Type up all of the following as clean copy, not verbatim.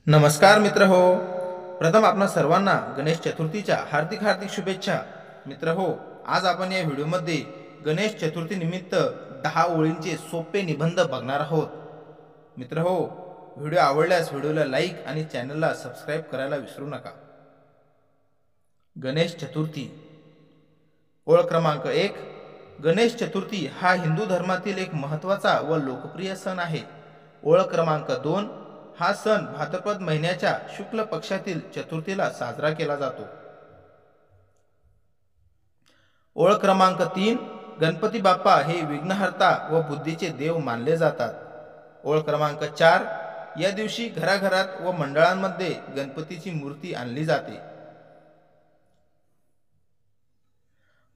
नमस्कार मित्र हो. प्रथम आपणा सर्वांना गणेश चतुर्थीच्या हार्दिक हार्दिक शुभेच्छा. मित्र हो, आज आपण या व्हिडिओमध्ये गणेश चतुर्थी निमित्त 10 ओळींचे सोपे निबंध बघणार आहोत. मित्र हो, व्हिडिओ आवडल्यास व्हिडिओला लाईक आणि चॅनलला सबस्क्राईब करायला विसरू नका. गणेश चतुर्थी. ओळ क्रमांक 1. गणेश चतुर्थी हा हिंदू धर्मातील एक महत्त्वाचा व लोकप्रिय सण आहे. ओळ क्रमांक 2. हा सण भाद्रपद महिन्याच्या शुक्ल पक्षातील चतुर्थीला साजरा केला जातो. ओळ क्रमांक 3. गणपती बाप्पा हे विघ्नहर्ता व बुद्धीचे देव मानले जातात. ओळ क्रमांक 4. या दिवशी घराघरात व मंडळांमध्ये गणपतीची मूर्ती आणली जाते.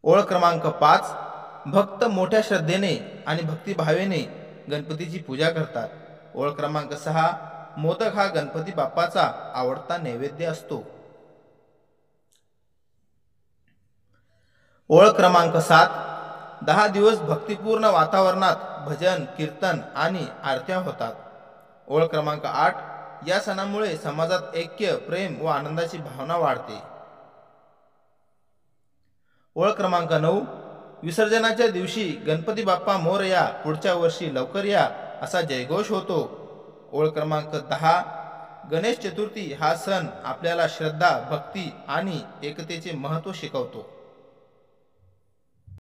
ओळ क्रमांक 5. भक्त मोठ्या श्रद्धेने आणि भक्तिभावेने गणपतीची पूजा करतात. ओळ क्रमांक 6. मोदक हा गणपती बाप्पाचा आवडता नैवेद्य असतो. ओळ क्रमांक 7. 10 दिवस भक्तिपूर्ण वातावरणात भजन, कीर्तन आणि आरत्या होतात. ओळ क्रमांक 8. या सणामुळे समाजात ऐक्य, प्रेम व आनंदाची भावना वाढते. ओळ क्रमांक 9. विसर्जनाच्या दिवशी गणपती बाप्पा मोरया, पुढच्या वर्षी लवकर या असा जयघोष होतो. ओळ क्रमांक 10. गणेश चतुर्थी हा सण आपल्याला श्रद्धा, भक्ती आणि एकतेचे महत्त्व शिकवतो.